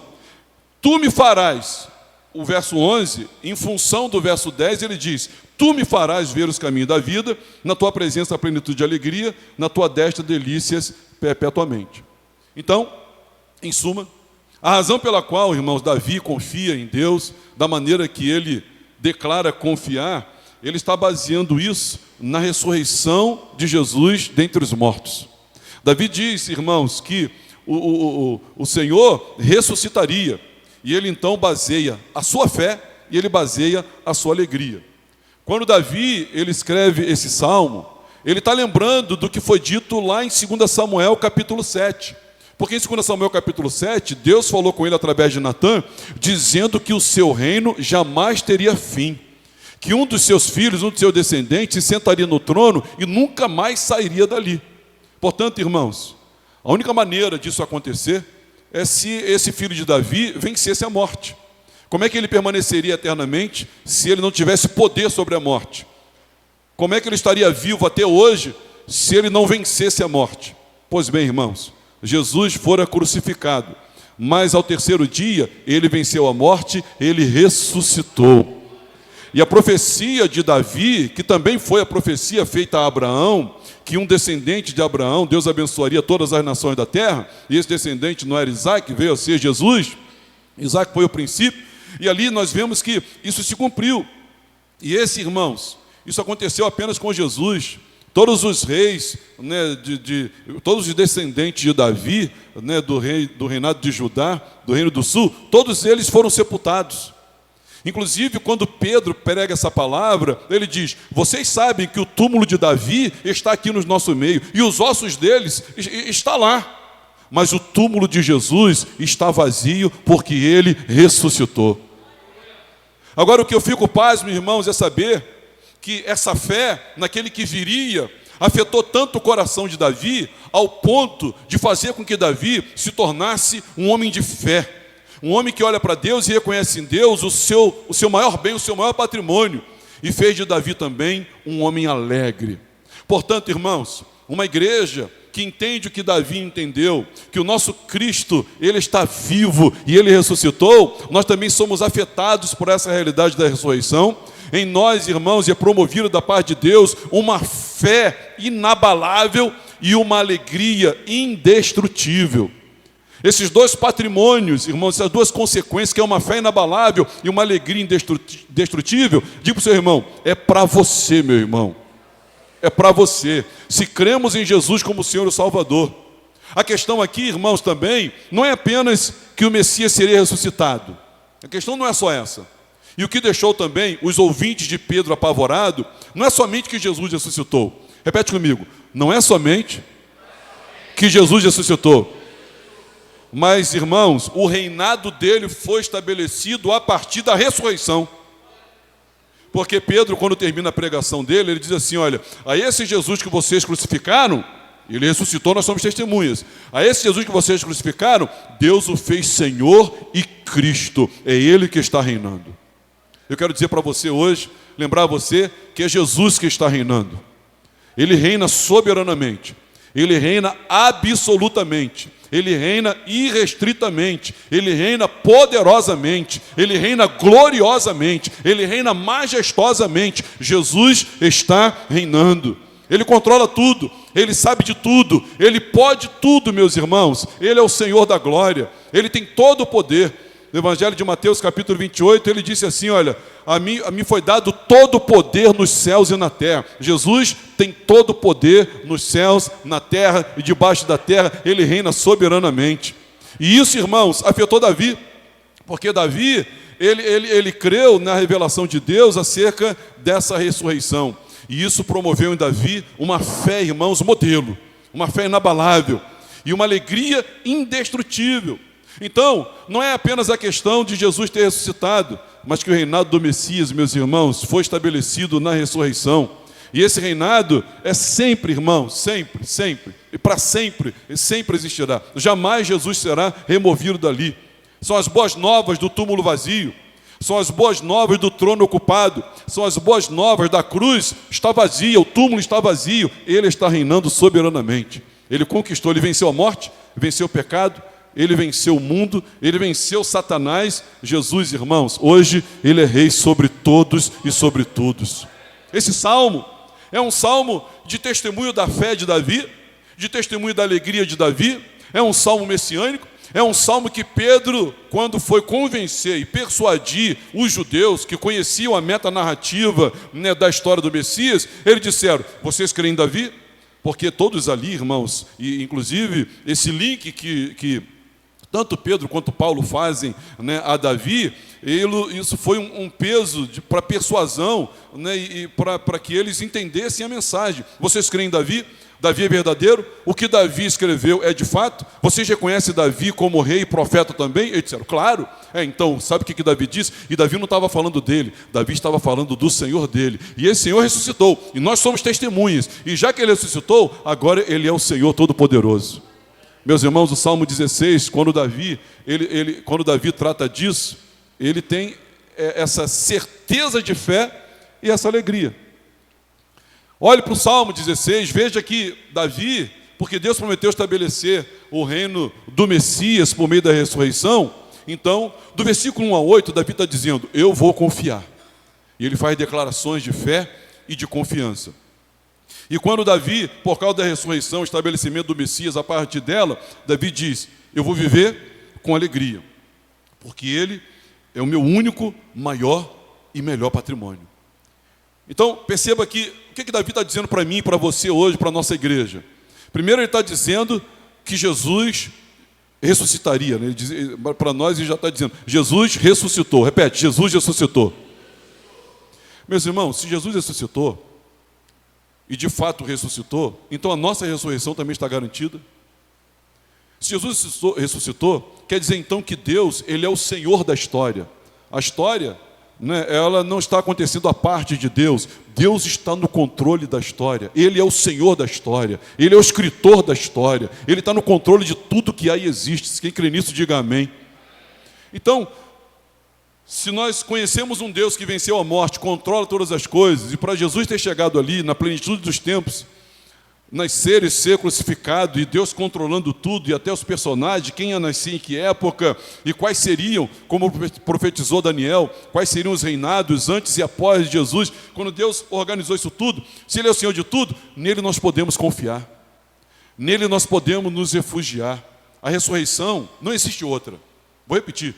Tu me farás, o verso 11, em função do verso 10, ele diz, tu me farás ver os caminhos da vida, na tua presença a plenitude de alegria, na tua destra delícias perpetuamente. Então, em suma, a razão pela qual, irmãos, Davi confia em Deus, da maneira que ele declara confiar, ele está baseando isso na ressurreição de Jesus dentre os mortos. Davi diz, irmãos, que o Senhor ressuscitaria, e ele então baseia a sua fé e ele baseia a sua alegria. Quando Davi ele escreve esse salmo, ele está lembrando do que foi dito lá em 2 Samuel capítulo 7. Porque em 2 Samuel capítulo 7, Deus falou com ele através de Natã, dizendo que o seu reino jamais teria fim. Que um dos seus filhos, um dos seus descendentes, se sentaria no trono e nunca mais sairia dali. Portanto, irmãos, a única maneira disso acontecer é se esse filho de Davi vencesse a morte. Como é que ele permaneceria eternamente se ele não tivesse poder sobre a morte? Como é que ele estaria vivo até hoje se ele não vencesse a morte? Pois bem, irmãos, Jesus fora crucificado, mas ao terceiro dia ele venceu a morte, ele ressuscitou. E a profecia de Davi, que também foi a profecia feita a Abraão, que um descendente de Abraão, Deus abençoaria todas as nações da terra, e esse descendente não era Isaac, veio a ser Jesus. Isaac foi o princípio, e ali nós vemos que isso se cumpriu. E esse, irmãos, isso aconteceu apenas com Jesus. Todos os reis, né, todos os descendentes de Davi, né, do reinado de Judá, do reino do sul, todos eles foram sepultados. Inclusive, quando Pedro prega essa palavra, ele diz, vocês sabem que o túmulo de Davi está aqui no nosso meio, e os ossos deles está lá. Mas o túmulo de Jesus está vazio, porque ele ressuscitou. Agora, o que eu fico pasmo, irmãos, é saber que essa fé naquele que viria afetou tanto o coração de Davi, ao ponto de fazer com que Davi se tornasse um homem de fé. Um homem que olha para Deus e reconhece em Deus o seu maior bem, o seu maior patrimônio. E fez de Davi também um homem alegre. Portanto, irmãos, uma igreja que entende o que Davi entendeu, que o nosso Cristo, ele está vivo e ele ressuscitou, nós também somos afetados por essa realidade da ressurreição. Em nós, irmãos, é promovido da parte de Deus uma fé inabalável e uma alegria indestrutível. Esses dois patrimônios, irmãos, essas duas consequências, que é uma fé inabalável e uma alegria indestrutível, diga para o seu irmão, é para você, meu irmão. É para você. Se cremos em Jesus como Senhor e Salvador. A questão aqui, irmãos, também, não é apenas que o Messias seria ressuscitado. A questão não é só essa. E o que deixou também os ouvintes de Pedro apavorados, não é somente que Jesus ressuscitou. Repete comigo, não é somente que Jesus ressuscitou. Mas, irmãos, o reinado dele foi estabelecido a partir da ressurreição. Porque Pedro, quando termina a pregação dele, ele diz assim, olha, a esse Jesus que vocês crucificaram, ele ressuscitou, nós somos testemunhas. A esse Jesus que vocês crucificaram, Deus o fez Senhor e Cristo. É Ele que está reinando. Eu quero dizer para você hoje, lembrar você, que é Jesus que está reinando. Ele reina soberanamente. Ele reina absolutamente. Ele reina irrestritamente, Ele reina poderosamente, Ele reina gloriosamente, Ele reina majestosamente. Jesus está reinando. Ele controla tudo, Ele sabe de tudo, Ele pode tudo, meus irmãos. Ele é o Senhor da glória, Ele tem todo o poder. No Evangelho de Mateus, capítulo 28, ele disse assim, olha, a mim foi dado todo o poder nos céus e na terra. Jesus tem todo o poder nos céus, na terra e debaixo da terra. Ele reina soberanamente. E isso, irmãos, afetou Davi, porque Davi, ele creu na revelação de Deus acerca dessa ressurreição. E isso promoveu em Davi uma fé, irmãos, modelo, uma fé inabalável e uma alegria indestrutível. Então, não é apenas a questão de Jesus ter ressuscitado, mas que o reinado do Messias, meus irmãos, foi estabelecido na ressurreição. E esse reinado é sempre, irmãos, sempre, sempre, e para sempre, e sempre existirá. Jamais Jesus será removido dali. São as boas novas do túmulo vazio, são as boas novas do trono ocupado, são as boas novas da cruz, está vazia, o túmulo está vazio, Ele está reinando soberanamente. Ele conquistou, Ele venceu a morte, venceu o pecado, Ele venceu o mundo, Ele venceu Satanás. Jesus, irmãos, hoje Ele é rei sobre todos e sobre todos. Esse salmo é um salmo de testemunho da fé de Davi, de testemunho da alegria de Davi, é um salmo messiânico, é um salmo que Pedro, quando foi convencer e persuadir os judeus que conheciam a metanarrativa, da história do Messias, eles disseram, vocês creem em Davi? Porque todos ali, irmãos, e inclusive esse link que tanto Pedro quanto Paulo fazem, a Davi, isso foi um peso para persuasão, e para que eles entendessem a mensagem. Vocês creem em Davi? Davi é verdadeiro? O que Davi escreveu é de fato? Vocês reconhecem Davi como rei e profeta também? Eles disseram, claro. Então, sabe o que Davi disse? E Davi não estava falando dele, Davi estava falando do Senhor dele. E esse Senhor ressuscitou, e nós somos testemunhas. E já que Ele ressuscitou, agora Ele é o Senhor Todo-Poderoso. Meus irmãos, o Salmo 16, quando Davi trata disso, ele tem essa certeza de fé e essa alegria. Olhe para o Salmo 16, veja que Davi, porque Deus prometeu estabelecer o reino do Messias por meio da ressurreição, então, do versículo 1 a 8, Davi está dizendo, eu vou confiar. E ele faz declarações de fé e de confiança. E quando Davi, por causa da ressurreição, estabelecimento do Messias, a partir dela, Davi diz, eu vou viver com alegria, porque Ele é o meu único, maior e melhor patrimônio. Então, perceba aqui, o que Davi está dizendo para mim e para você hoje, para a nossa igreja? Primeiro, ele está dizendo que Jesus ressuscitaria, para nós ele já está dizendo, Jesus ressuscitou. Repete, Jesus ressuscitou. Meus irmãos, se Jesus ressuscitou, e de fato ressuscitou, então a nossa ressurreição também está garantida. Se Jesus ressuscitou, quer dizer então que Deus, Ele é o Senhor da história. A história, ela não está acontecendo à parte de Deus. Deus está no controle da história. Ele é o Senhor da história. Ele é o escritor da história. Ele está no controle de tudo que há e existe. Se quem crê nisso, diga amém. Então, se nós conhecemos um Deus que venceu a morte, controla todas as coisas, e para Jesus ter chegado ali, na plenitude dos tempos, nascer e ser crucificado, e Deus controlando tudo, e até os personagens, quem ia nascer em que época, e quais seriam, como profetizou Daniel, quais seriam os reinados antes e após Jesus, quando Deus organizou isso tudo, se Ele é o Senhor de tudo, nele nós podemos confiar, nele nós podemos nos refugiar. A ressurreição não existe outra, vou repetir,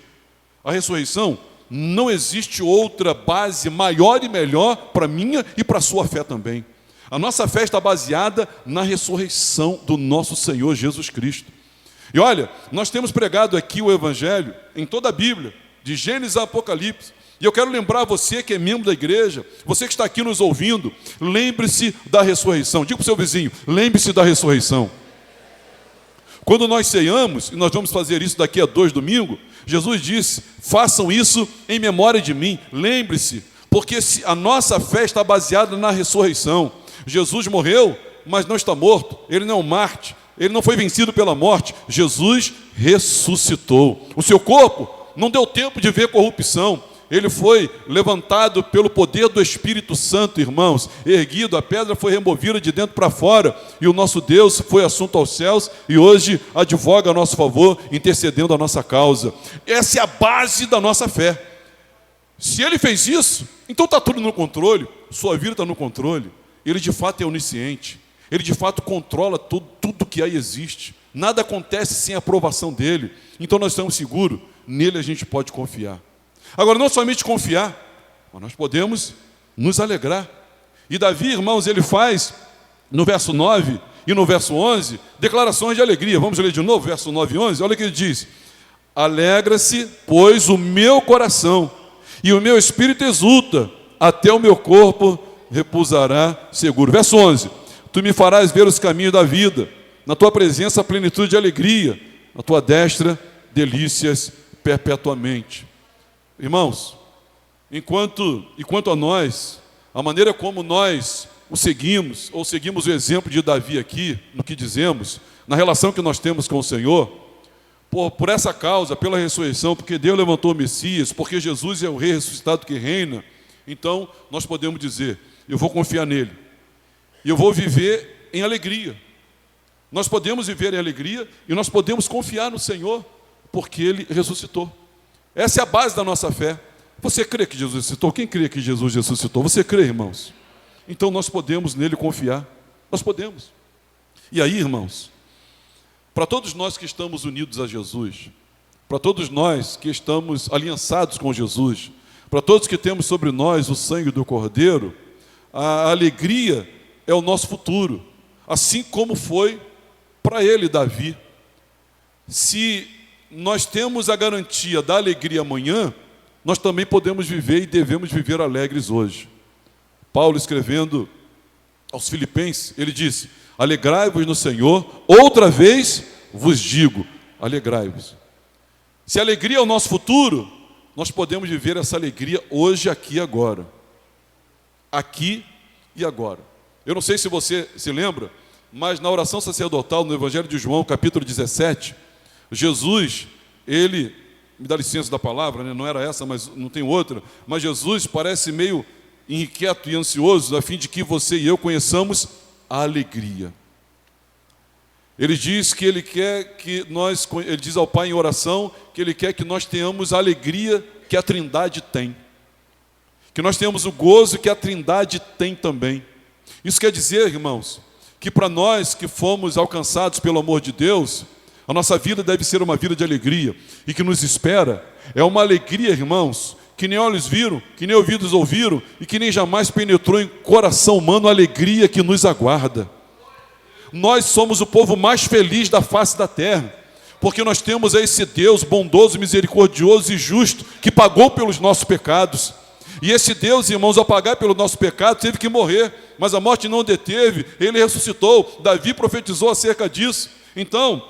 a ressurreição não existe outra base maior e melhor para a minha e para a sua fé também. A nossa fé está baseada na ressurreição do nosso Senhor Jesus Cristo. E olha, nós temos pregado aqui o Evangelho em toda a Bíblia, de Gênesis a Apocalipse. E eu quero lembrar você que é membro da igreja, você que está aqui nos ouvindo, lembre-se da ressurreição. Diga para o seu vizinho, lembre-se da ressurreição. Quando nós ceiamos, e nós vamos fazer isso daqui a 2 domingos, Jesus disse, façam isso em memória de mim, lembre-se, porque a nossa fé está baseada na ressurreição. Jesus morreu, mas não está morto, Ele não é um Marte, Ele não foi vencido pela morte, Jesus ressuscitou. O seu corpo não deu tempo de ver corrupção, ele foi levantado pelo poder do Espírito Santo, irmãos, erguido, a pedra foi removida de dentro para fora, e o nosso Deus foi assunto aos céus, e hoje advoga a nosso favor, intercedendo a nossa causa. Essa é a base da nossa fé. Se Ele fez isso, então está tudo no controle, sua vida está no controle. Ele de fato é onisciente, Ele de fato controla tudo que aí existe, nada acontece sem a aprovação dEle, então nós estamos seguros, nele a gente pode confiar. Agora, não somente confiar, mas nós podemos nos alegrar. E Davi, irmãos, ele faz, no verso 9 e no verso 11, declarações de alegria. Vamos ler de novo, verso 9 e 11, olha o que ele diz: alegra-se, pois, o meu coração, e o meu espírito exulta, até o meu corpo repousará seguro. Verso 11, tu me farás ver os caminhos da vida, na tua presença a plenitude de alegria, na tua destra delícias perpetuamente. Irmãos, enquanto a nós, a maneira como nós o seguimos, ou seguimos o exemplo de Davi aqui, no que dizemos, na relação que nós temos com o Senhor, por essa causa, pela ressurreição, porque Deus levantou o Messias, porque Jesus é o Rei ressuscitado que reina, então nós podemos dizer, eu vou confiar nele, e eu vou viver em alegria. Nós podemos viver em alegria, e nós podemos confiar no Senhor, porque Ele ressuscitou. Essa é a base da nossa fé. Você crê que Jesus ressuscitou? Quem crê que Jesus ressuscitou? Você crê, irmãos? Então nós podemos nele confiar. Nós podemos. E aí, irmãos, para todos nós que estamos unidos a Jesus, para todos nós que estamos aliançados com Jesus, para todos que temos sobre nós o sangue do Cordeiro, a alegria é o nosso futuro, assim como foi para ele, Davi. Se nós temos a garantia da alegria amanhã, nós também podemos viver e devemos viver alegres hoje. Paulo, escrevendo aos Filipenses, ele disse, alegrai-vos no Senhor, outra vez vos digo, alegrai-vos. Se a alegria é o nosso futuro, nós podemos viver essa alegria hoje, aqui e agora. Aqui e agora. Eu não sei se você se lembra, mas na oração sacerdotal, no Evangelho de João, capítulo 17, Jesus, ele, me dá licença da palavra, né? Não era essa, mas não tem outra, mas Jesus parece meio inquieto e ansioso, a fim de que você e eu conheçamos a alegria. Ele diz que ele quer que nós, ele diz ao Pai em oração, que ele quer que nós tenhamos a alegria que a Trindade tem, que nós tenhamos o gozo que a Trindade tem também. Isso quer dizer, irmãos, que para nós que fomos alcançados pelo amor de Deus, a nossa vida deve ser uma vida de alegria, e que nos espera é uma alegria, irmãos, que nem olhos viram, que nem ouvidos ouviram, e que nem jamais penetrou em coração humano a alegria que nos aguarda. Nós somos o povo mais feliz da face da terra, porque nós temos esse Deus bondoso, misericordioso e justo, que pagou pelos nossos pecados. E esse Deus, irmãos, ao pagar pelo nosso pecado, teve que morrer, mas a morte não deteve, ele ressuscitou. Davi profetizou acerca disso. Então,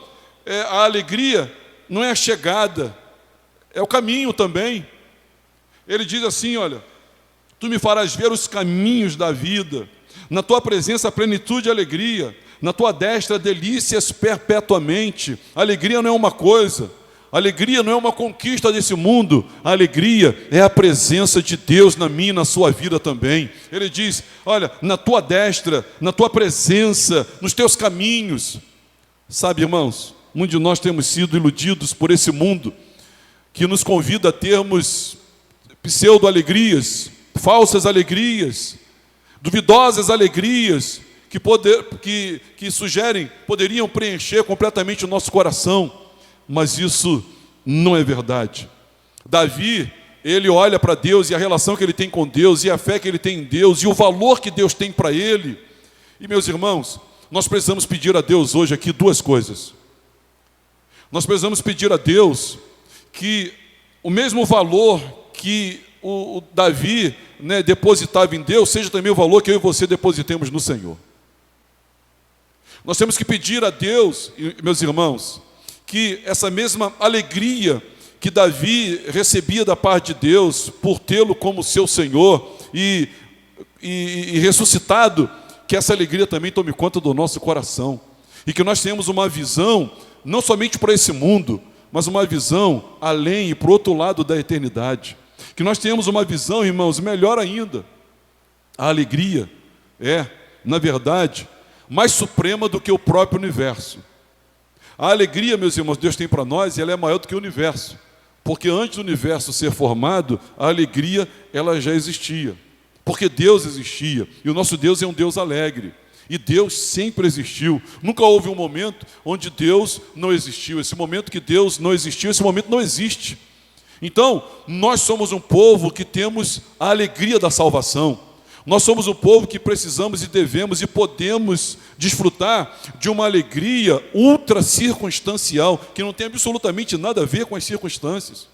a alegria não é a chegada, é o caminho também. Ele diz assim, olha, tu me farás ver os caminhos da vida, na tua presença a plenitude e alegria, na tua destra delícias perpetuamente. A alegria não é uma coisa, A alegria não é uma conquista desse mundo. A alegria é a presença de Deus na minha e na sua vida também. Ele diz, olha, na tua destra, na tua presença, nos teus caminhos. Sabe, irmãos, muitos de nós temos sido iludidos por esse mundo que nos convida a termos pseudo-alegrias, falsas alegrias, duvidosas alegrias, que sugerem, poderiam preencher completamente o nosso coração. Mas isso não é verdade. Davi, ele olha para Deus e a relação que ele tem com Deus, e a fé que ele tem em Deus, e o valor que Deus tem para ele. E, meus irmãos, nós precisamos pedir a Deus hoje aqui duas coisas. Nós precisamos pedir a Deus que o mesmo valor que o Davi, depositava em Deus, seja também o valor que eu e você depositemos no Senhor. Nós temos que pedir a Deus, meus irmãos, que essa mesma alegria que Davi recebia da parte de Deus por tê-lo como seu Senhor e ressuscitado, que essa alegria também tome conta do nosso coração. E que nós tenhamos uma visão, não somente para esse mundo, mas uma visão além e para o outro lado da eternidade. Que nós tenhamos uma visão, irmãos, melhor ainda. A alegria é, na verdade, mais suprema do que o próprio universo. A alegria, meus irmãos, Deus tem para nós, e ela é maior do que o universo. Porque antes do universo ser formado, a alegria, ela já existia. Porque Deus existia, e o nosso Deus é um Deus alegre. E Deus sempre existiu. Nunca houve um momento onde Deus não existiu. Esse momento que Deus não existiu, esse momento não existe. Então, nós somos um povo que temos a alegria da salvação. Nós somos um povo que precisamos e devemos e podemos desfrutar de uma alegria ultra circunstancial, que não tem absolutamente nada a ver com as circunstâncias.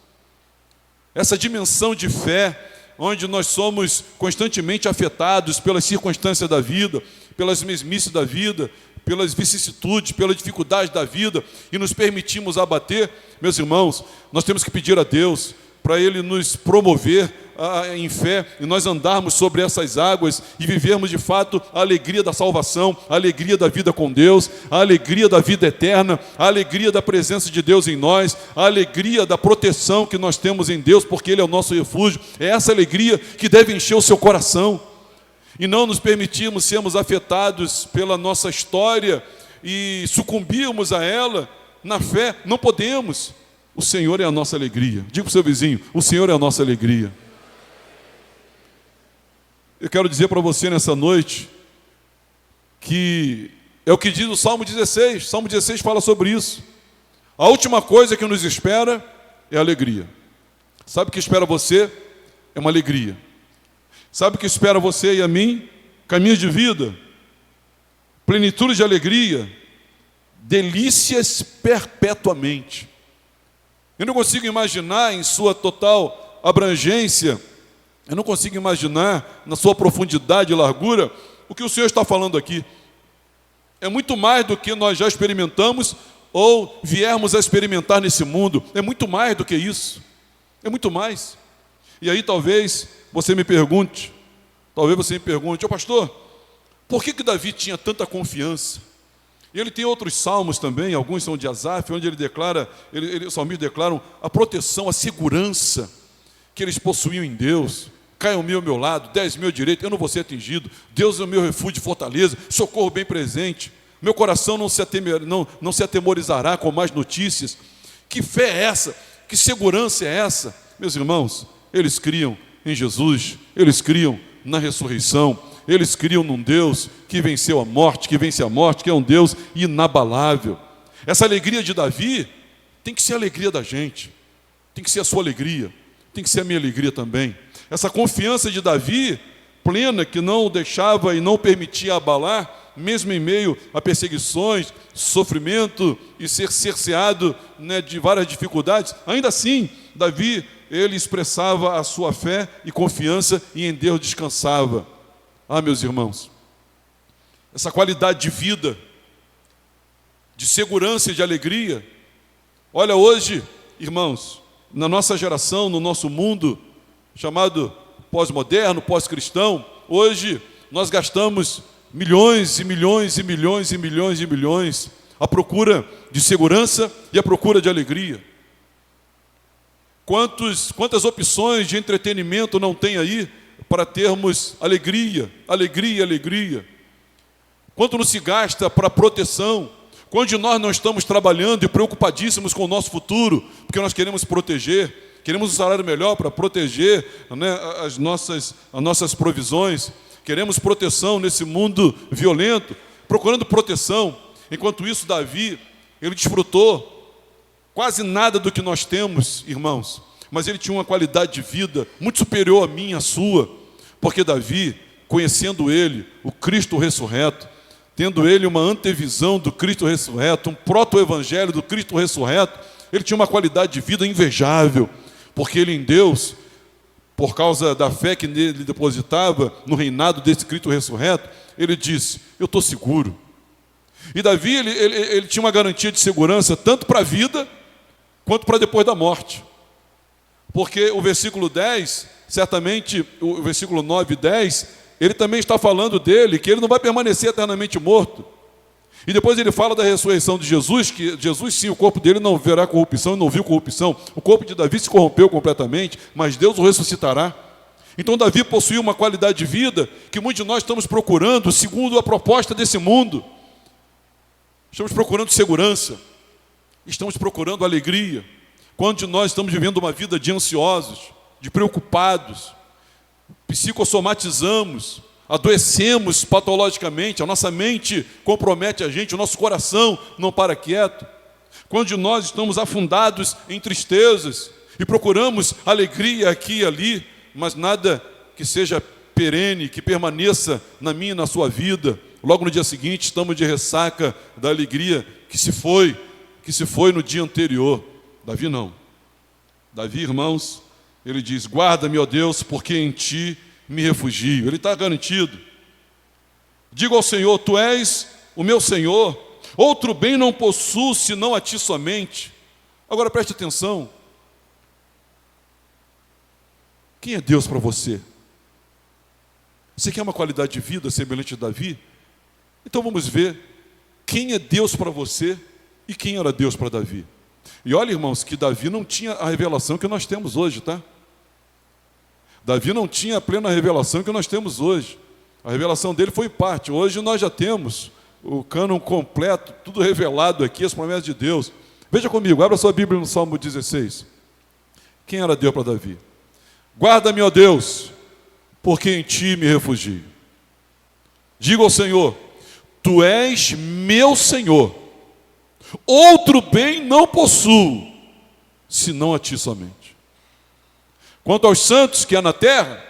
Essa dimensão de fé, onde nós somos constantemente afetados pelas circunstâncias da vida, pelas mesmices da vida, pelas vicissitudes, pelas dificuldades da vida, e nos permitimos abater, meus irmãos, nós temos que pedir a Deus para Ele nos promover em fé, e nós andarmos sobre essas águas e vivermos de fato a alegria da salvação, a alegria da vida com Deus, a alegria da vida eterna, a alegria da presença de Deus em nós, a alegria da proteção que nós temos em Deus, porque Ele é o nosso refúgio. É essa alegria que deve encher o seu coração, e não nos permitirmos sermos afetados pela nossa história e sucumbirmos a ela na fé. Não podemos. O Senhor é a nossa alegria. Diga para o seu vizinho, o Senhor é a nossa alegria. Eu quero dizer para você nessa noite que é o que diz o Salmo 16. O Salmo 16 fala sobre isso. A última coisa que nos espera é a alegria. Sabe o que espera você? É uma alegria. Sabe o que espera você e a mim? Caminhos de vida, plenitude de alegria, delícias perpetuamente. Eu não consigo imaginar em sua total abrangência, eu não consigo imaginar na sua profundidade e largura o que o Senhor está falando aqui. É muito mais do que nós já experimentamos ou viermos a experimentar nesse mundo. É muito mais do que isso. É muito mais. E aí talvez você me pergunte, ô pastor, por que Davi tinha tanta confiança? E ele tem outros salmos também, alguns são de Asaf, onde ele declara, os salmistas declaram a proteção, a segurança que eles possuíam em Deus. Caiam mil ao meu lado, 10 mil à direita, eu não vou ser atingido. Deus é o meu refúgio e fortaleza, socorro bem presente. Meu coração não se atemorizará com mais notícias. Que fé é essa? Que segurança é essa? Meus irmãos, eles criam em Jesus, eles criam na ressurreição, eles criam num Deus que venceu a morte, que vence a morte, que é um Deus inabalável. Essa alegria de Davi tem que ser a alegria da gente, tem que ser a sua alegria, tem que ser a minha alegria também. Essa confiança de Davi, plena, que não o deixava e não permitia abalar, mesmo em meio a perseguições, sofrimento e ser cerceado de várias dificuldades, ainda assim, Davi, ele expressava a sua fé e confiança e em Deus descansava. Ah, meus irmãos, essa qualidade de vida, de segurança e de alegria, olha hoje, irmãos, na nossa geração, no nosso mundo, chamado pós-moderno, pós-cristão, hoje nós gastamos milhões e milhões e milhões e milhões e milhões à procura de segurança e à procura de alegria. Quantas opções de entretenimento não tem aí para termos alegria, alegria, alegria? Quanto não se gasta para proteção? Quando nós não estamos trabalhando e preocupadíssimos com o nosso futuro, porque nós queremos proteger, queremos um salário melhor para proteger, né, as nossas provisões, queremos proteção nesse mundo violento, procurando proteção. Enquanto isso, Davi, ele desfrutou quase nada do que nós temos, irmãos, mas ele tinha uma qualidade de vida muito superior à minha, à sua, porque Davi, conhecendo ele, o Cristo ressurreto, tendo ele uma antevisão do Cristo ressurreto, um proto-evangelho do Cristo ressurreto, ele tinha uma qualidade de vida invejável, porque ele em Deus, por causa da fé que nele depositava no reinado desse Cristo ressurreto, ele disse, eu estou seguro. E Davi, ele tinha uma garantia de segurança tanto para a vida, quanto para depois da morte. Porque o versículo 10, certamente o versículo 9 e 10, ele também está falando dele, que ele não vai permanecer eternamente morto. E depois ele fala da ressurreição de Jesus, que Jesus sim, o corpo dele não verá corrupção e não viu corrupção. O corpo de Davi se corrompeu completamente, mas Deus o ressuscitará. Então Davi possuía uma qualidade de vida que muitos de nós estamos procurando, segundo a proposta desse mundo. Estamos procurando segurança, estamos procurando alegria. Quando nós estamos vivendo uma vida de ansiosos, de preocupados, psicossomatizamos, adoecemos patologicamente, a nossa mente compromete a gente, o nosso coração não para quieto. Quando nós estamos afundados em tristezas e procuramos alegria aqui e ali, mas nada que seja perene, que permaneça na minha e na sua vida, logo no dia seguinte estamos de ressaca da alegria que se foi no dia anterior. Davi não. Davi, irmãos, ele diz, guarda-me, ó Deus, porque em ti me refugio. Ele está garantido. Digo ao Senhor, tu és o meu Senhor, outro bem não possuo, senão a ti somente. Agora preste atenção. Quem é Deus para você? Você quer uma qualidade de vida semelhante a Davi? Então vamos ver quem é Deus para você e quem era Deus para Davi. E olha, irmãos, que Davi não tinha a revelação que nós temos hoje, tá? Davi não tinha a plena revelação que nós temos hoje. A revelação dele foi parte. Hoje nós já temos o cânon completo, tudo revelado aqui, as promessas de Deus. Veja comigo, abra sua Bíblia no Salmo 16. Quem era Deus para Davi? Guarda-me, ó Deus, porque em ti me refugio. Digo ao Senhor, tu és meu Senhor, outro bem não possuo, senão a ti somente. Quanto aos santos que há na terra,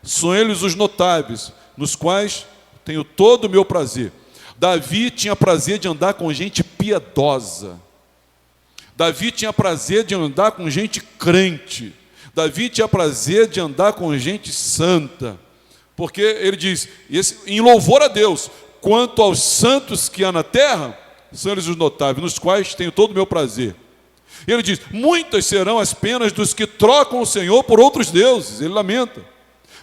são eles os notáveis, nos quais tenho todo o meu prazer. Davi tinha prazer de andar com gente piedosa. Davi tinha prazer de andar com gente crente. Davi tinha prazer de andar com gente santa. Porque ele diz, em louvor a Deus, quanto aos santos que há na terra, são eles os notáveis, nos quais tenho todo o meu prazer. E ele diz, muitas serão as penas dos que trocam o Senhor por outros deuses. Ele lamenta.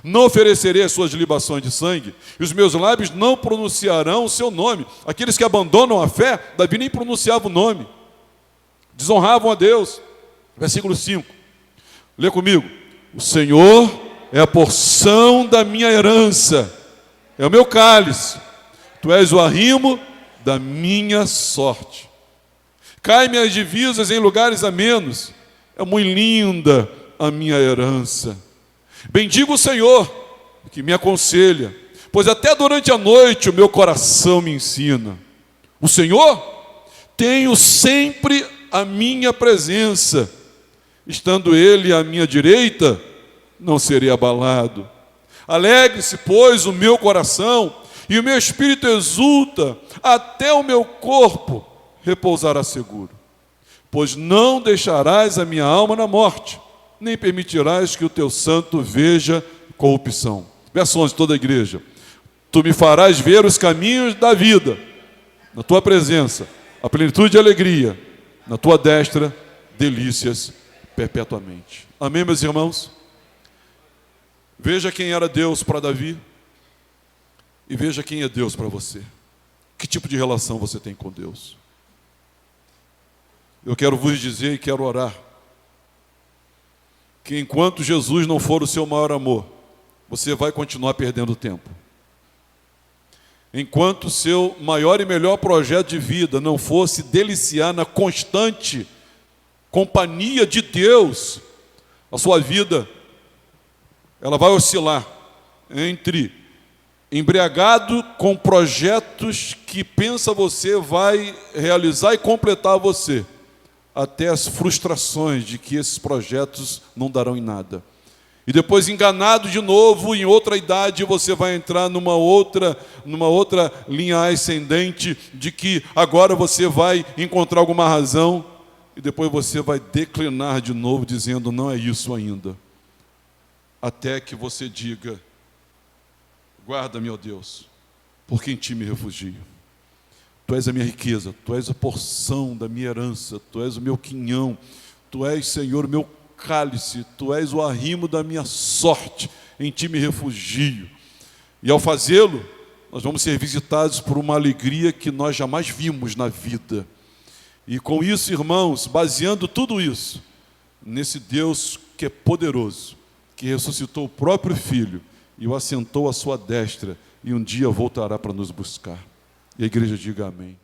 Não oferecerei as suas libações de sangue, e os meus lábios não pronunciarão o seu nome. Aqueles que abandonam a fé, Davi nem pronunciava o nome. Desonravam a Deus. Versículo 5. Lê comigo. O Senhor é a porção da minha herança, é o meu cálice. Tu és o arrimo da minha sorte. Cai-me as divisas em lugares amenos. É muito linda a minha herança. Bendigo o Senhor, que me aconselha, pois até durante a noite o meu coração me ensina. O Senhor, tenho sempre a minha presença. Estando Ele à minha direita, não serei abalado. Alegre-se, pois, o meu coração, e o meu espírito exulta, até o meu corpo repousará seguro. Pois não deixarás a minha alma na morte, nem permitirás que o teu santo veja corrupção. Verso 11, toda a igreja. Tu me farás ver os caminhos da vida, na tua presença, a plenitude de alegria, na tua destra, delícias perpetuamente. Amém, meus irmãos? Veja quem era Deus para Davi e veja quem é Deus para você. Que tipo de relação você tem com Deus? Eu quero vos dizer e quero orar que enquanto Jesus não for o seu maior amor, você vai continuar perdendo tempo. Enquanto o seu maior e melhor projeto de vida não fosse deliciar na constante companhia de Deus, a sua vida, ela vai oscilar entre embriagado com projetos que pensa você vai realizar e completar você, até as frustrações de que esses projetos não darão em nada. E depois, enganado de novo, em outra idade, você vai entrar numa outra linha ascendente de que agora você vai encontrar alguma razão e depois você vai declinar de novo, dizendo, não é isso ainda. Até que você diga, guarda-me, ó Deus, porque em Ti me refugio. Tu és a minha riqueza, Tu és a porção da minha herança, Tu és o meu quinhão, Tu és, Senhor, o meu cálice, Tu és o arrimo da minha sorte, em Ti me refugio. E ao fazê-lo, nós vamos ser visitados por uma alegria que nós jamais vimos na vida. E com isso, irmãos, baseando tudo isso nesse Deus que é poderoso, que ressuscitou o próprio Filho e o assentou à sua destra, e um dia voltará para nos buscar. E a igreja diga amém.